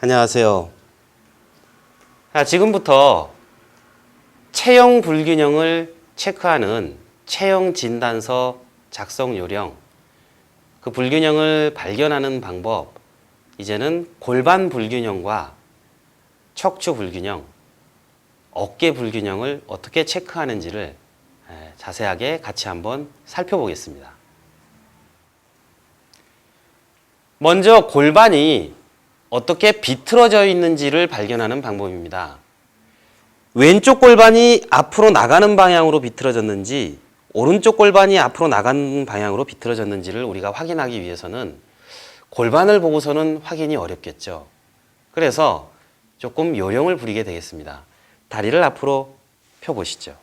안녕하세요. 지금부터 체형 불균형을 체크하는 체형 진단서 작성 요령, 그 불균형을 발견하는 방법, 이제는 골반 불균형과 척추 불균형, 어깨 불균형을 어떻게 체크하는지를 자세하게 같이 한번 살펴보겠습니다. 먼저 골반이 어떻게 비틀어져 있는지를 발견하는 방법입니다. 왼쪽 골반이 앞으로 나가는 방향으로 비틀어졌는지 오른쪽 골반이 앞으로 나가는 방향으로 비틀어졌는지를 우리가 확인하기 위해서는 골반을 보고서는 확인이 어렵겠죠. 그래서 조금 요령을 부리게 되겠습니다. 다리를 앞으로 펴보시죠.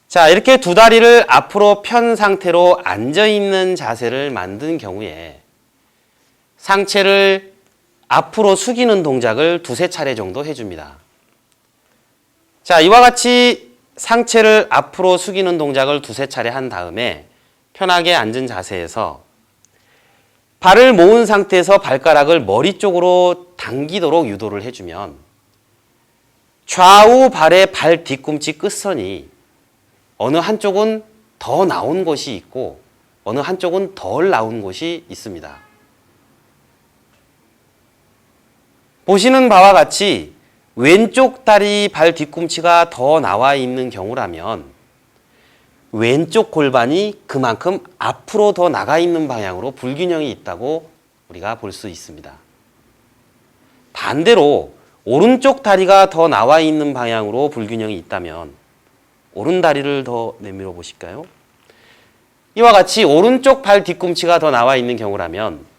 자, 이렇게 두 다리를 앞으로 편 상태로 앉아있는 자세를 만든 경우에 상체를 앞으로 숙이는 동작을 두세 차례 정도 해줍니다. 자, 이와 같이 상체를 앞으로 숙이는 동작을 두세 차례 한 다음에 편하게 앉은 자세에서 발을 모은 상태에서 발가락을 머리 쪽으로 당기도록 유도를 해주면 좌우 발의 발 뒤꿈치 끝선이 어느 한쪽은 더 나온 곳이 있고 어느 한쪽은 덜 나온 곳이 있습니다. 보시는 바와 같이 왼쪽 다리 발 뒤꿈치가 더 나와 있는 경우라면 왼쪽 골반이 그만큼 앞으로 더 나가 있는 방향으로 불균형이 있다고 우리가 볼 수 있습니다. 반대로 오른쪽 다리가 더 나와 있는 방향으로 불균형이 있다면 오른 다리를 더 내밀어 보실까요? 이와 같이 오른쪽 발 뒤꿈치가 더 나와 있는 경우라면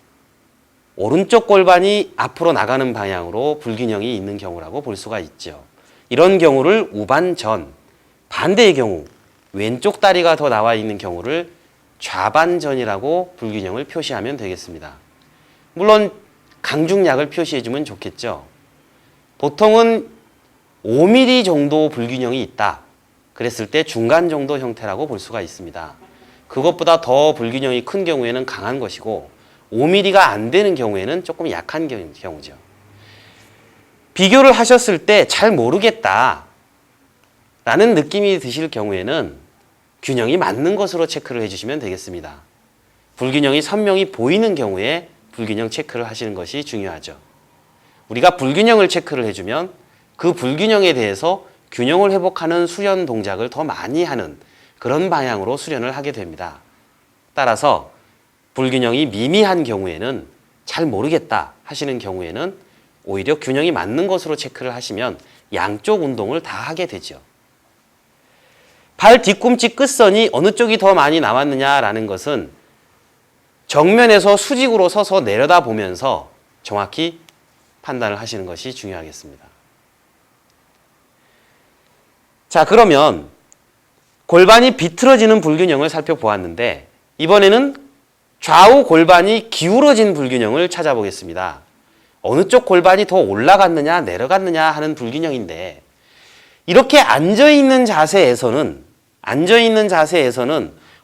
오른쪽 골반이 앞으로 나가는 방향으로 불균형이 있는 경우라고 볼 수가 있죠. 이런 경우를 우반전, 반대의 경우 왼쪽 다리가 더 나와 있는 경우를 좌반전이라고 불균형을 표시하면 되겠습니다. 물론 강중약을 표시해주면 좋겠죠. 보통은 5mm 정도 불균형이 있다. 그랬을 때 중간 정도 형태라고 볼 수가 있습니다. 그것보다 더 불균형이 큰 경우에는 강한 것이고 5mm가 안 되는 경우에는 조금 약한 경우죠. 비교를 하셨을 때 잘 모르겠다 라는 느낌이 드실 경우에는 균형이 맞는 것으로 체크를 해주시면 되겠습니다. 불균형이 선명히 보이는 경우에 불균형 체크를 하시는 것이 중요하죠. 우리가 불균형을 체크를 해주면 그 불균형에 대해서 균형을 회복하는 수련 동작을 더 많이 하는 그런 방향으로 수련을 하게 됩니다. 따라서 불균형이 미미한 경우에는 잘 모르겠다 하시는 경우에는 오히려 균형이 맞는 것으로 체크를 하시면 양쪽 운동을 다 하게 되죠. 발 뒤꿈치 끝선이 어느 쪽이 더 많이 나왔느냐라는 것은 정면에서 수직으로 서서 내려다 보면서 정확히 판단을 하시는 것이 중요하겠습니다. 자, 그러면 골반이 비틀어지는 불균형을 살펴보았는데 이번에는 좌우 골반이 기울어진 불균형을 찾아보겠습니다. 어느 쪽 골반이 더 올라갔느냐 내려갔느냐 하는 불균형인데 이렇게 앉아있는 자세에서는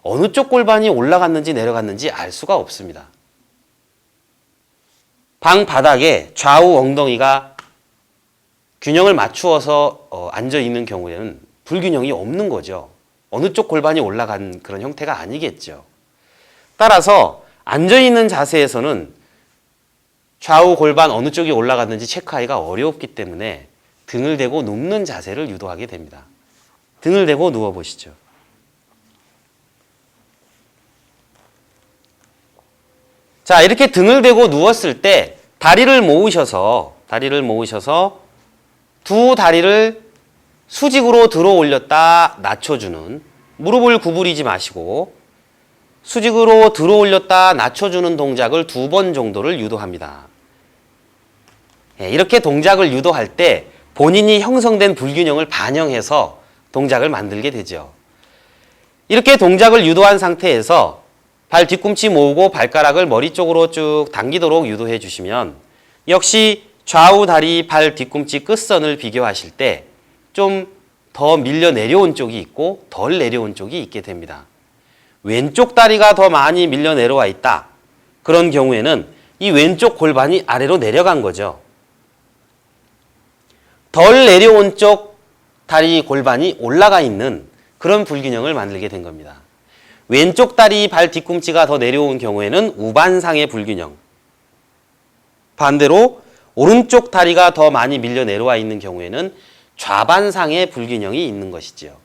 어느 쪽 골반이 올라갔는지 내려갔는지 알 수가 없습니다. 방 바닥에 좌우 엉덩이가 균형을 맞추어서 앉아있는 경우에는 불균형이 없는 거죠. 어느 쪽 골반이 올라간 그런 형태가 아니겠죠. 따라서 앉아있는 자세에서는 좌우 골반 어느 쪽이 올라갔는지 체크하기가 어렵기 때문에 등을 대고 눕는 자세를 유도하게 됩니다. 등을 대고 누워보시죠. 자, 이렇게 등을 대고 누웠을 때 다리를 모으셔서 두 다리를 수직으로 들어 올렸다 낮춰주는, 무릎을 구부리지 마시고 수직으로 들어 올렸다 낮춰주는 동작을 2번 정도를 유도합니다. 이렇게 동작을 유도할 때 본인이 형성된 불균형을 반영해서 동작을 만들게 되죠. 이렇게 동작을 유도한 상태에서 발 뒤꿈치 모으고 발가락을 머리 쪽으로 쭉 당기도록 유도해 주시면 역시 좌우 다리 발 뒤꿈치 끝선을 비교하실 때 좀 더 밀려 내려온 쪽이 있고 덜 내려온 쪽이 있게 됩니다. 왼쪽 다리가 더 많이 밀려 내려와 있다. 그런 경우에는 이 왼쪽 골반이 아래로 내려간 거죠. 덜 내려온 쪽 다리 골반이 올라가 있는 그런 불균형을 만들게 된 겁니다. 왼쪽 다리 발 뒤꿈치가 더 내려온 경우에는 우반상의 불균형. 반대로 오른쪽 다리가 더 많이 밀려 내려와 있는 경우에는 좌반상의 불균형이 있는 것이지요.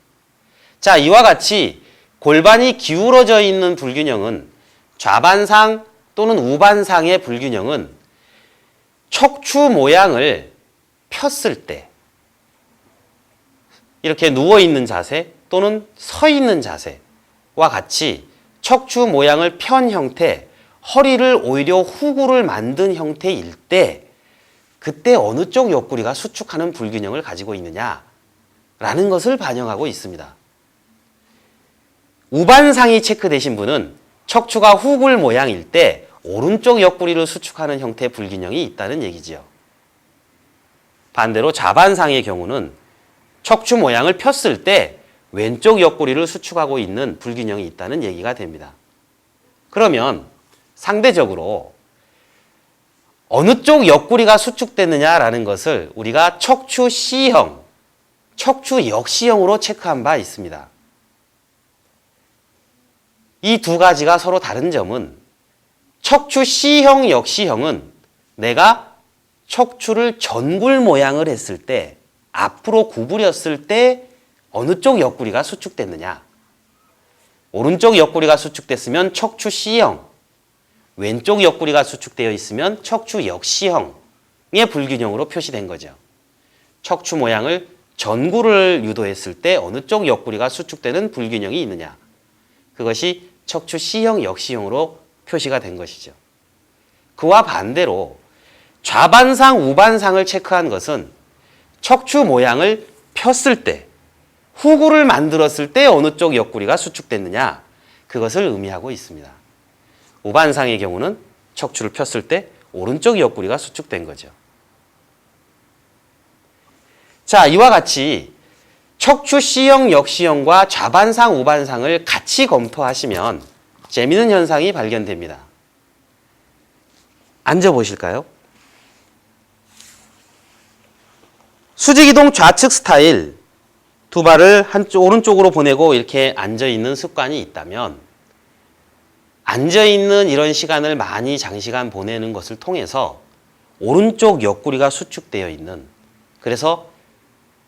자, 이와 같이 골반이 기울어져 있는 불균형은 좌반상 또는 우반상의 불균형은 척추 모양을 폈을 때 이렇게 누워있는 자세 또는 서 있는 자세와 같이 척추 모양을 편 형태, 허리를 오히려 후구를 만든 형태일 때 그때 어느 쪽 옆구리가 수축하는 불균형을 가지고 있느냐라는 것을 반영하고 있습니다. 우반상이 체크되신 분은 척추가 후굴 모양일 때 오른쪽 옆구리를 수축하는 형태의 불균형이 있다는 얘기지요. 반대로 좌반상의 경우는 척추 모양을 폈을 때 왼쪽 옆구리를 수축하고 있는 불균형이 있다는 얘기가 됩니다. 그러면 상대적으로 어느 쪽 옆구리가 수축됐느냐라는 것을 우리가 척추 C형, 척추 역시형으로 체크한 바 있습니다. 이 두 가지가 서로 다른 점은 척추 C형, 역시형은 내가 척추를 전굴 모양을 했을 때 앞으로 구부렸을 때 어느 쪽 옆구리가 수축됐느냐. 오른쪽 옆구리가 수축됐으면 척추 C형, 왼쪽 옆구리가 수축되어 있으면 척추 역시형의 불균형으로 표시된 거죠. 척추 모양을 전구를 유도했을 때 어느 쪽 옆구리가 수축되는 불균형이 있느냐. 그것이 척추 C형, 역시형으로 표시가 된 것이죠. 그와 반대로 좌반상, 우반상을 체크한 것은 척추 모양을 폈을 때, 후구를 만들었을 때 어느 쪽 옆구리가 수축됐느냐. 그것을 의미하고 있습니다. 우반상의 경우는 척추를 폈을 때 오른쪽 옆구리가 수축된 거죠. 자, 이와 같이 척추 C형, 역시형과 좌반상, 우반상을 같이 검토하시면 재미있는 현상이 발견됩니다. 앉아보실까요? 수직이동 좌측 스타일, 두 발을 오른쪽으로 보내고 이렇게 앉아있는 습관이 있다면 앉아있는 이런 시간을 많이 장시간 보내는 것을 통해서 오른쪽 옆구리가 수축되어 있는, 그래서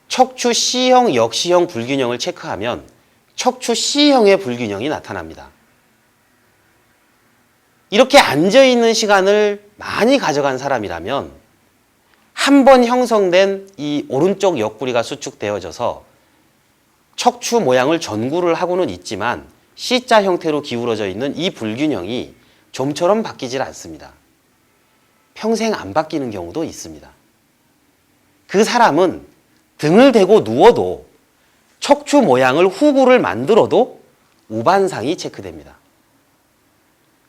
척추 C형, 역시형 불균형을 체크하면 척추 C형의 불균형이 나타납니다. 이렇게 앉아있는 시간을 많이 가져간 사람이라면 한 번 형성된 이 오른쪽 옆구리가 수축되어져서 척추 모양을 전구를 하고는 있지만 C자 형태로 기울어져 있는 이 불균형이 좀처럼 바뀌질 않습니다. 평생 안 바뀌는 경우도 있습니다. 그 사람은 등을 대고 누워도 척추 모양을 후구를 만들어도 우반상이 체크됩니다.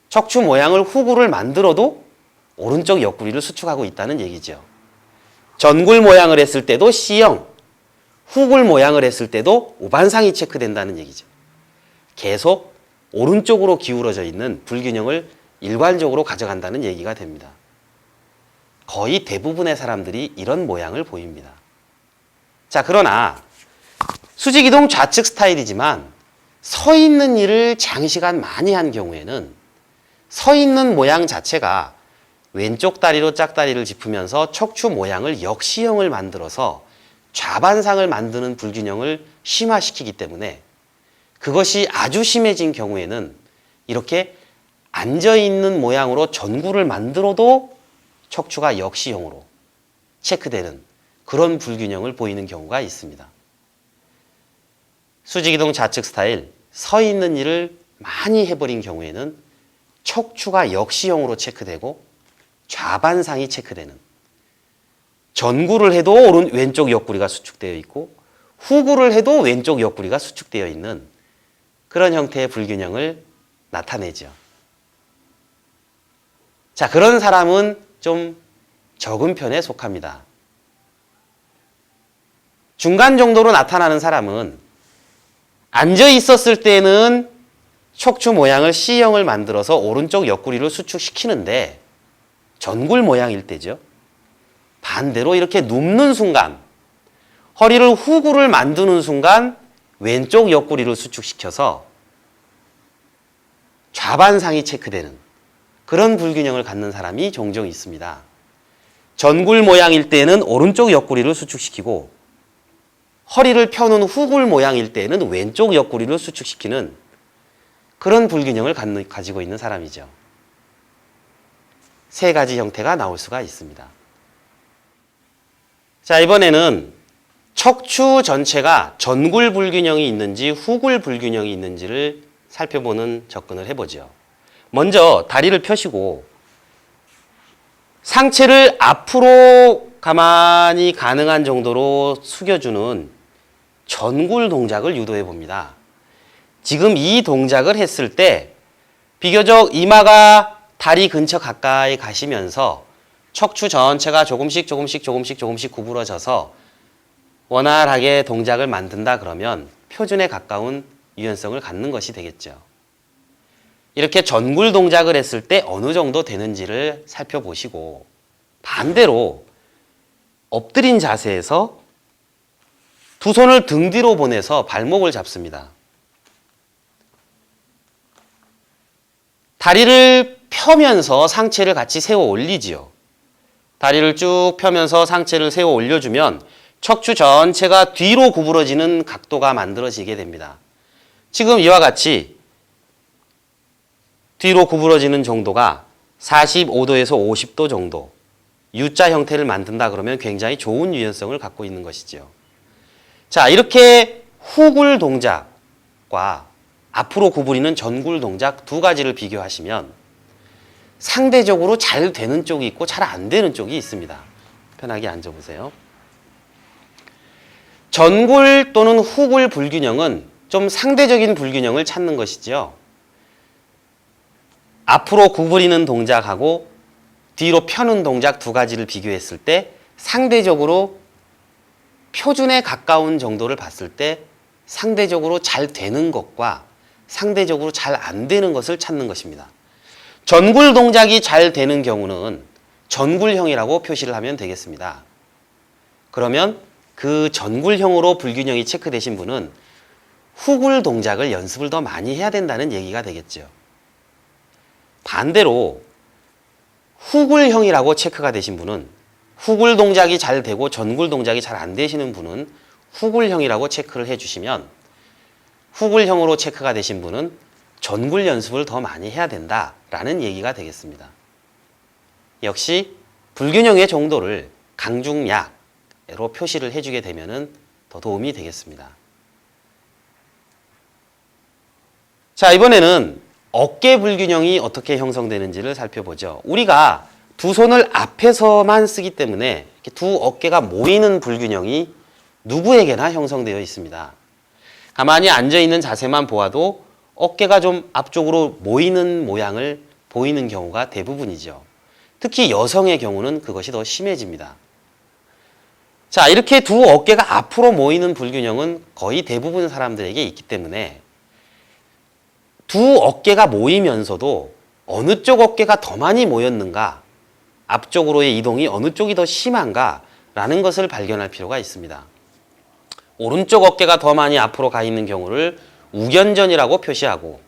척추 모양을 후구를 만들어도 오른쪽 옆구리를 수축하고 있다는 얘기죠. 전굴 모양을 했을 때도 C형, 후굴 모양을 했을 때도 우반상이 체크된다는 얘기죠. 계속 오른쪽으로 기울어져 있는 불균형을 일관적으로 가져간다는 얘기가 됩니다. 거의 대부분의 사람들이 이런 모양을 보입니다. 자, 그러나 수직이동 좌측 스타일이지만 서 있는 일을 장시간 많이 한 경우에는 서 있는 모양 자체가 왼쪽 다리로 짝다리를 짚으면서 척추 모양을 역시형을 만들어서 좌반상을 만드는 불균형을 심화시키기 때문에 그것이 아주 심해진 경우에는 이렇게 앉아있는 모양으로 전구를 만들어도 척추가 역시형으로 체크되는 그런 불균형을 보이는 경우가 있습니다. 수직이동 좌측 스타일, 서 있는 일을 많이 해버린 경우에는 척추가 역시형으로 체크되고 좌반상이 체크되는, 전구를 해도 왼쪽 옆구리가 수축되어 있고 후구를 해도 왼쪽 옆구리가 수축되어 있는 그런 형태의 불균형을 나타내죠. 자, 그런 사람은 좀 적은 편에 속합니다. 중간 정도로 나타나는 사람은 앉아 있었을 때는 척추 모양을 C형을 만들어서 오른쪽 옆구리를 수축시키는데 전굴 모양일 때죠. 반대로 이렇게 눕는 순간, 허리를 후구를 만드는 순간 왼쪽 옆구리를 수축시켜서 좌반상이 체크되는 그런 불균형을 갖는 사람이 종종 있습니다. 전굴 모양일 때는 오른쪽 옆구리를 수축시키고 허리를 펴는 후굴 모양일 때는 왼쪽 옆구리를 수축시키는 그런 불균형을 가지고 있는 사람이죠. 세 가지 형태가 나올 수가 있습니다. 자, 이번에는 척추 전체가 전굴 불균형이 있는지 후굴 불균형이 있는지를 살펴보는 접근을 해보죠. 먼저 다리를 펴시고 상체를 앞으로 가만히 가능한 정도로 숙여주는 전굴 동작을 유도해 봅니다. 지금 이 동작을 했을 때 비교적 이마가 다리 근처 가까이 가시면서 척추 전체가 조금씩 구부러져서 원활하게 동작을 만든다 그러면 표준에 가까운 유연성을 갖는 것이 되겠죠. 이렇게 전굴 동작을 했을 때 어느 정도 되는지를 살펴보시고 반대로 엎드린 자세에서 두 손을 등 뒤로 보내서 발목을 잡습니다. 다리를 펴면서 상체를 같이 세워 올리지요. 다리를 쭉 펴면서 상체를 세워 올려주면 척추 전체가 뒤로 구부러지는 각도가 만들어지게 됩니다. 지금 이와 같이 뒤로 구부러지는 정도가 45도에서 50도 정도 U자 형태를 만든다 그러면 굉장히 좋은 유연성을 갖고 있는 것이죠. 자, 이렇게 후굴 동작과 앞으로 구부리는 전굴 동작 두 가지를 비교하시면 상대적으로 잘 되는 쪽이 있고 잘 안 되는 쪽이 있습니다. 편하게 앉아보세요. 전굴 또는 후굴 불균형은 좀 상대적인 불균형을 찾는 것이죠. 앞으로 구부리는 동작하고 뒤로 펴는 동작 두 가지를 비교했을 때 상대적으로 표준에 가까운 정도를 봤을 때 상대적으로 잘 되는 것과 상대적으로 잘 안 되는 것을 찾는 것입니다. 전굴 동작이 잘 되는 경우는 전굴형이라고 표시를 하면 되겠습니다. 그러면 그 전굴형으로 불균형이 체크되신 분은 후굴 동작을 연습을 더 많이 해야 된다는 얘기가 되겠죠. 반대로 후굴형이라고 체크가 되신 분은 후굴 동작이 잘 되고 전굴 동작이 잘 안 되시는 분은 후굴형이라고 체크를 해주시면 후굴형으로 체크가 되신 분은 전굴 연습을 더 많이 해야 된다라는 얘기가 되겠습니다. 역시 불균형의 정도를 강중약으로 표시를 해주게 되면 더 도움이 되겠습니다. 자, 이번에는 어깨 불균형이 어떻게 형성되는지를 살펴보죠. 우리가 두 손을 앞에서만 쓰기 때문에 이렇게 두 어깨가 모이는 불균형이 누구에게나 형성되어 있습니다. 가만히 앉아있는 자세만 보아도 어깨가 좀 앞쪽으로 모이는 모양을 보이는 경우가 대부분이죠. 특히 여성의 경우는 그것이 더 심해집니다. 자, 이렇게 두 어깨가 앞으로 모이는 불균형은 거의 대부분 사람들에게 있기 때문에 두 어깨가 모이면서도 어느 쪽 어깨가 더 많이 모였는가, 앞쪽으로의 이동이 어느 쪽이 더 심한가 라는 것을 발견할 필요가 있습니다. 오른쪽 어깨가 더 많이 앞으로 가 있는 경우를 우견전이라고 표시하고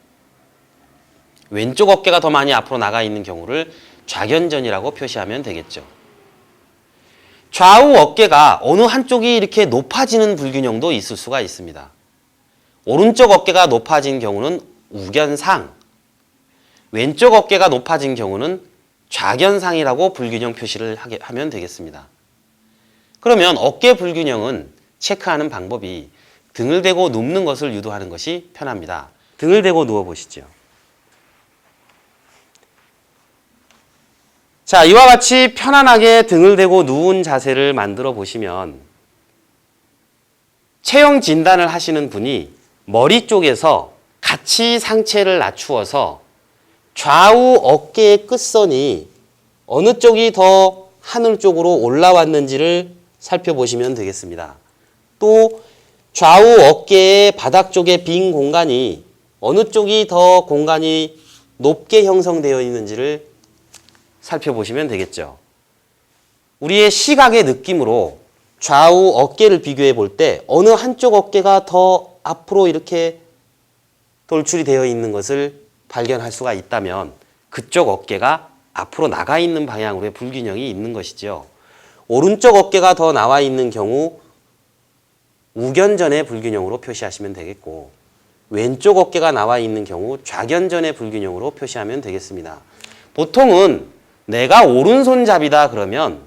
왼쪽 어깨가 더 많이 앞으로 나가 있는 경우를 좌견전이라고 표시하면 되겠죠. 좌우 어깨가 어느 한쪽이 이렇게 높아지는 불균형도 있을 수가 있습니다. 오른쪽 어깨가 높아진 경우는 우견상, 왼쪽 어깨가 높아진 경우는 좌견상이라고 불균형 표시를 하면 되겠습니다. 그러면 어깨 불균형은 체크하는 방법이 등을 대고 눕는 것을 유도하는 것이 편합니다. 등을 대고 누워보시죠. 자, 이와 같이 편안하게 등을 대고 누운 자세를 만들어 보시면 체형 진단을 하시는 분이 머리 쪽에서 같이 상체를 낮추어서 좌우 어깨의 끝선이 어느 쪽이 더 하늘 쪽으로 올라왔는지를 살펴보시면 되겠습니다. 또 좌우 어깨의 바닥 쪽의 빈 공간이 어느 쪽이 더 공간이 높게 형성되어 있는지를 살펴보시면 되겠죠. 우리의 시각의 느낌으로 좌우 어깨를 비교해 볼 때 어느 한쪽 어깨가 더 앞으로 이렇게 돌출이 되어 있는 것을 발견할 수가 있다면 그쪽 어깨가 앞으로 나가 있는 방향으로의 불균형이 있는 것이죠. 오른쪽 어깨가 더 나와 있는 경우 우견전의 불균형으로 표시하시면 되겠고, 왼쪽 어깨가 나와 있는 경우 좌견전의 불균형으로 표시하면 되겠습니다. 보통은 내가 오른손잡이다 그러면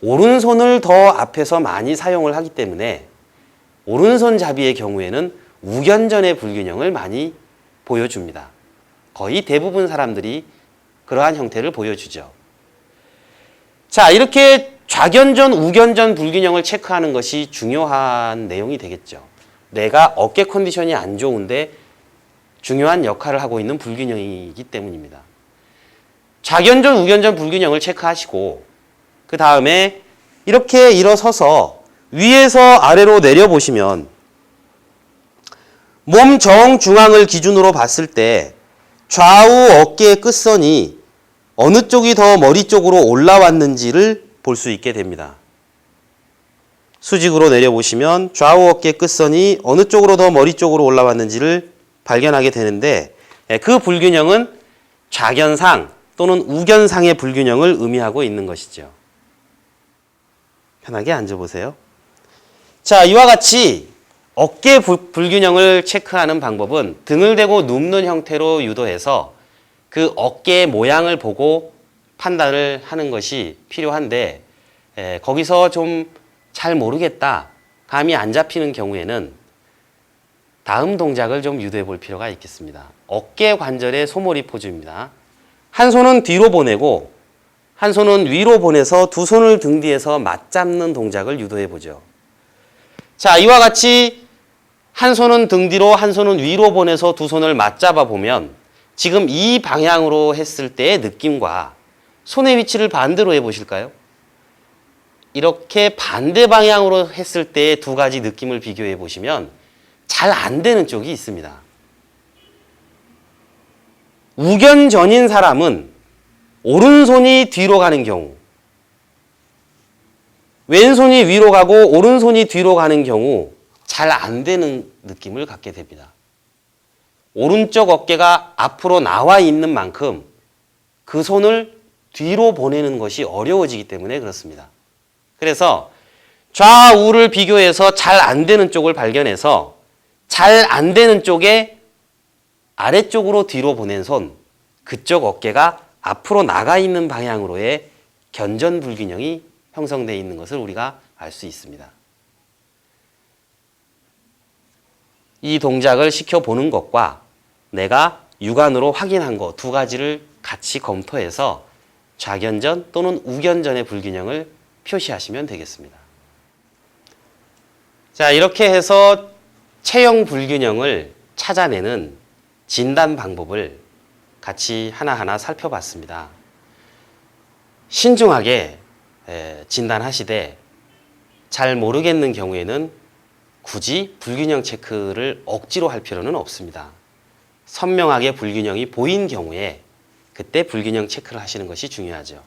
오른손을 더 앞에서 많이 사용을 하기 때문에 오른손잡이의 경우에는 우견전의 불균형을 많이 보여줍니다. 거의 대부분 사람들이 그러한 형태를 보여주죠. 자, 이렇게 좌견전, 우견전 불균형을 체크하는 것이 중요한 내용이 되겠죠. 내가 어깨 컨디션이 안 좋은데 중요한 역할을 하고 있는 불균형이기 때문입니다. 좌견전, 우견전 불균형을 체크하시고 그 다음에 이렇게 일어서서 위에서 아래로 내려보시면 몸 정중앙을 기준으로 봤을 때 좌우 어깨의 끝선이 어느 쪽이 더 머리 쪽으로 올라왔는지를 볼 수 있게 됩니다. 수직으로 내려보시면 좌우 어깨 끝선이 어느 쪽으로 더 머리 쪽으로 올라왔는지를 발견하게 되는데 그 불균형은 좌견상 또는 우견상의 불균형을 의미하고 있는 것이죠. 편하게 앉아보세요. 자, 이와 같이 어깨 불균형을 체크하는 방법은 등을 대고 눕는 형태로 유도해서 그 어깨의 모양을 보고 판단을 하는 것이 필요한데 거기서 좀 잘 모르겠다, 감이 안 잡히는 경우에는 다음 동작을 좀 유도해 볼 필요가 있겠습니다. 어깨 관절의 소몰이 포즈입니다. 한 손은 뒤로 보내고 한 손은 위로 보내서 두 손을 등 뒤에서 맞잡는 동작을 유도해 보죠. 자, 이와 같이 한 손은 등 뒤로 한 손은 위로 보내서 두 손을 맞잡아 보면 지금 이 방향으로 했을 때의 느낌과 손의 위치를 반대로 해보실까요? 이렇게 반대 방향으로 했을 때의 두 가지 느낌을 비교해 보시면 잘 안 되는 쪽이 있습니다. 우견전인 사람은 오른손이 뒤로 가는 경우, 왼손이 위로 가고 오른손이 뒤로 가는 경우 잘 안 되는 느낌을 갖게 됩니다. 오른쪽 어깨가 앞으로 나와 있는 만큼 그 손을 뒤로 보내는 것이 어려워지기 때문에 그렇습니다. 그래서 좌우를 비교해서 잘 안 되는 쪽을 발견해서 잘 안 되는 쪽에 아래쪽으로 뒤로 보낸 손, 그쪽 어깨가 앞으로 나가 있는 방향으로의 견전 불균형이 형성되어 있는 것을 우리가 알 수 있습니다. 이 동작을 시켜보는 것과 내가 육안으로 확인한 것 두 가지를 같이 검토해서 좌견전 또는 우견전의 불균형을 표시하시면 되겠습니다. 자, 이렇게 해서 체형 불균형을 찾아내는 진단 방법을 같이 하나하나 살펴봤습니다. 신중하게 진단하시되 잘 모르겠는 경우에는 굳이 불균형 체크를 억지로 할 필요는 없습니다. 선명하게 불균형이 보인 경우에 그때 불균형 체크를 하시는 것이 중요하죠.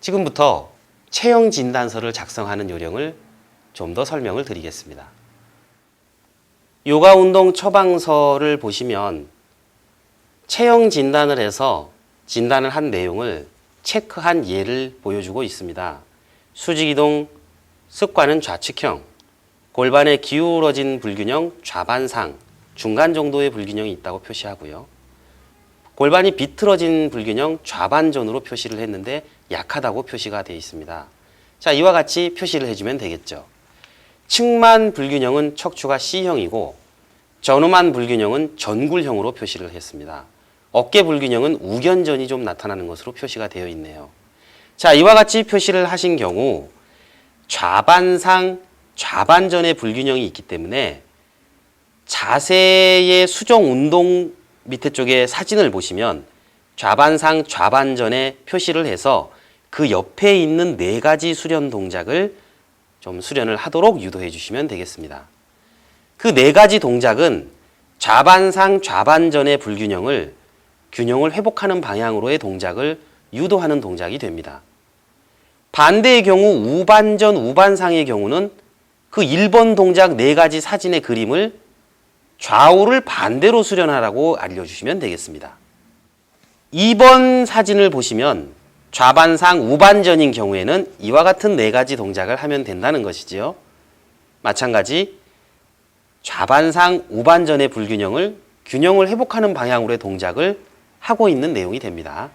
지금부터 체형 진단서를 작성하는 요령을 좀 더 설명을 드리겠습니다. 요가 운동 처방서를 보시면 체형 진단을 해서 진단을 한 내용을 체크한 예를 보여주고 있습니다. 수직이동 습관은 좌측형, 골반의 기울어진 불균형 좌반상, 중간 정도의 불균형이 있다고 표시하고요. 골반이 비틀어진 불균형 좌반전으로 표시를 했는데 약하다고 표시가 되어 있습니다. 자, 이와 같이 표시를 해주면 되겠죠. 측만 불균형은 척추가 C형이고 전후만 불균형은 전굴형으로 표시를 했습니다. 어깨 불균형은 우견전이 좀 나타나는 것으로 표시가 되어 있네요. 자, 이와 같이 표시를 하신 경우 좌반상, 좌반전의 불균형이 있기 때문에 자세의 수정 운동 밑에 쪽에 사진을 보시면 좌반상, 좌반전에 표시를 해서 그 옆에 있는 네 가지 수련 동작을 좀 수련을 하도록 유도해 주시면 되겠습니다. 그 네 가지 동작은 좌반상, 좌반전의 불균형을 균형을 회복하는 방향으로의 동작을 유도하는 동작이 됩니다. 반대의 경우 우반전 우반상의 경우는 그 1번 동작 4가지 사진의 그림을 좌우를 반대로 수련하라고 알려주시면 되겠습니다. 2번 사진을 보시면 좌반상 우반전인 경우에는 이와 같은 4가지 동작을 하면 된다는 것이지요. 마찬가지 좌반상 우반전의 불균형을 균형을 회복하는 방향으로의 동작을 하고 있는 내용이 됩니다.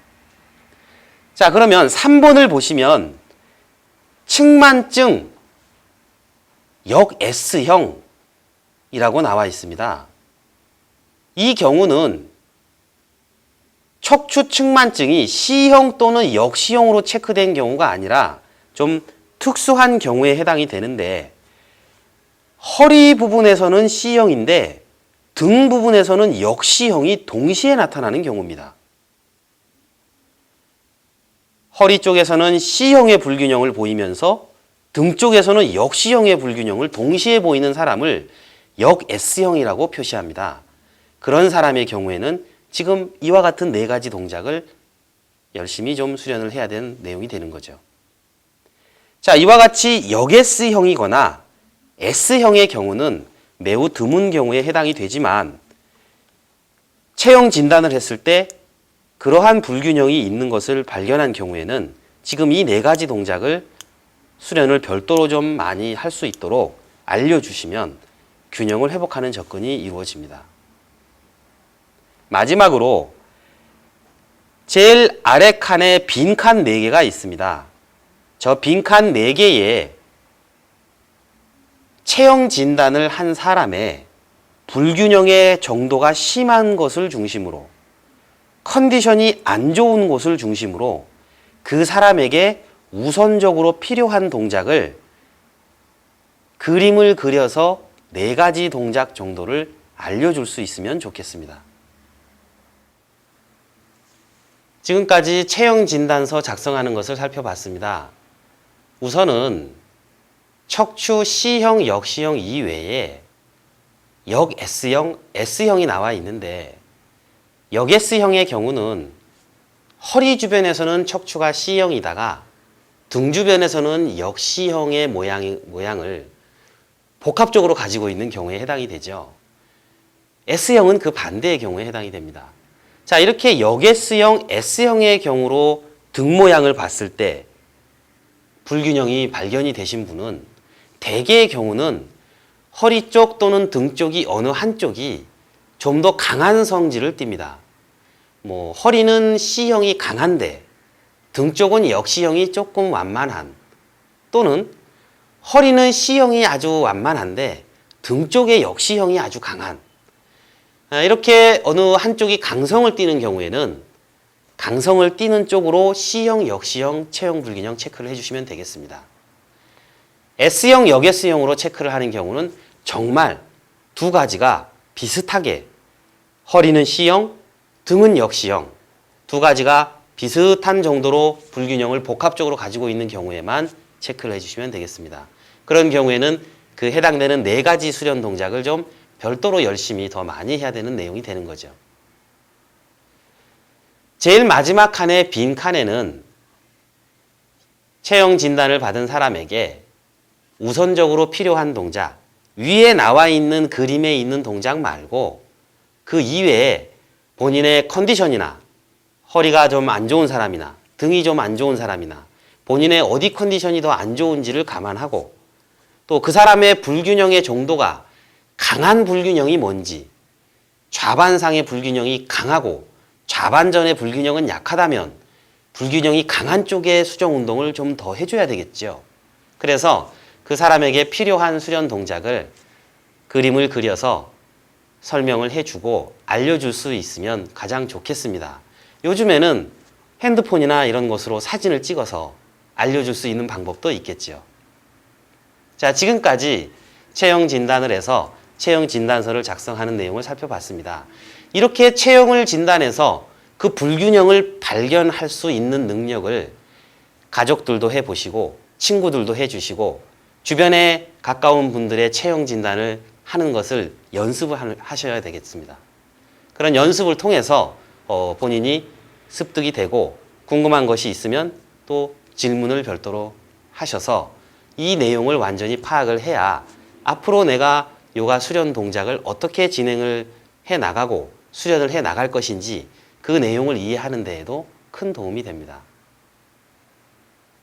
자, 그러면 3번을 보시면 측만증 역 S형이라고 나와 있습니다. 이 경우는 척추 측만증이 C형 또는 역C형으로 체크된 경우가 아니라 좀 특수한 경우에 해당이 되는데, 허리 부분에서는 C형인데 등 부분에서는 역C형이 동시에 나타나는 경우입니다. 허리 쪽에서는 C형의 불균형을 보이면서 등 쪽에서는 역C형의 불균형을 동시에 보이는 사람을 역 S형이라고 표시합니다. 그런 사람의 경우에는 지금 이와 같은 4가지 동작을 열심히 좀 수련을 해야 되는 내용이 되는 거죠. 자, 이와 같이 역 S형이거나 S형의 경우는 매우 드문 경우에 해당이 되지만, 체형 진단을 했을 때 그러한 불균형이 있는 것을 발견한 경우에는 지금 이 4가지 동작을 수련을 별도로 좀 많이 할 수 있도록 알려주시면 균형을 회복하는 접근이 이루어집니다. 마지막으로 제일 아래 칸에 빈 칸 4개가 있습니다. 저 빈 칸 4개에 체형 진단을 한 사람의 불균형의 정도가 심한 것을 중심으로, 컨디션이 안 좋은 곳을 중심으로 그 사람에게 우선적으로 필요한 동작을 그림을 그려서 4가지 동작 정도를 알려줄 수 있으면 좋겠습니다. 지금까지 체형 진단서 작성하는 것을 살펴봤습니다. 우선은 척추 C형, 역C형 이외에 역 S형, S형이 나와 있는데, 역 S형의 경우는 허리 주변에서는 척추가 C형이다가 등 주변에서는 역C형의 모양을 복합적으로 가지고 있는 경우에 해당이 되죠. S형은 그 반대의 경우에 해당이 됩니다. 자, 이렇게 역 S형, S형의 경우로 등 모양을 봤을 때 불균형이 발견이 되신 분은 대개의 경우는 허리 쪽 또는 등 쪽이 어느 한쪽이 좀 더 강한 성질을 띱니다. 허리는 C형이 강한데 등 쪽은 역C형이 조금 완만한, 또는 허리는 C형이 아주 완만한데 등 쪽의 역C형이 아주 강한, 이렇게 어느 한쪽이 강성을 띠는 경우에는 강성을 띠는 쪽으로 C형, 역C형, 체형 불균형 체크를 해주시면 되겠습니다. S형, 역 S형으로 체크를 하는 경우는 정말 2가지가 비슷하게, 허리는 C형, 등은 역C형, 2가지가 비슷한 정도로 불균형을 복합적으로 가지고 있는 경우에만 체크를 해주시면 되겠습니다. 그런 경우에는 그 해당되는 4가지 수련 동작을 좀 별도로 열심히 더 많이 해야 되는 내용이 되는 거죠. 제일 마지막 칸의 빈 칸에는 체형 진단을 받은 사람에게 우선적으로 필요한 동작, 위에 나와 있는 그림에 있는 동작 말고 그 이외에 본인의 컨디션이나 허리가 좀 안 좋은 사람이나 등이 좀 안 좋은 사람이나 본인의 어디 컨디션이 더 안 좋은지를 감안하고, 또 그 사람의 불균형의 정도가 강한 불균형이 뭔지, 좌반상의 불균형이 강하고 좌반전의 불균형은 약하다면 불균형이 강한 쪽의 수정 운동을 좀 더 해줘야 되겠죠. 그래서 그 사람에게 필요한 수련 동작을 그림을 그려서 설명을 해주고 알려줄 수 있으면 가장 좋겠습니다. 요즘에는 핸드폰이나 이런 것으로 사진을 찍어서 알려줄 수 있는 방법도 있겠죠. 자, 지금까지 체형 진단을 해서 체형 진단서를 작성하는 내용을 살펴봤습니다. 이렇게 체형을 진단해서 그 불균형을 발견할 수 있는 능력을 가족들도 해보시고 친구들도 해주시고 주변에 가까운 분들의 체형 진단을 하는 것을 연습을 하셔야 되겠습니다. 그런 연습을 통해서 본인이 습득이 되고 궁금한 것이 있으면 또 질문을 별도로 하셔서 이 내용을 완전히 파악을 해야 앞으로 내가 요가 수련 동작을 어떻게 진행을 해 나가고 수련을 해 나갈 것인지 그 내용을 이해하는 데에도 큰 도움이 됩니다.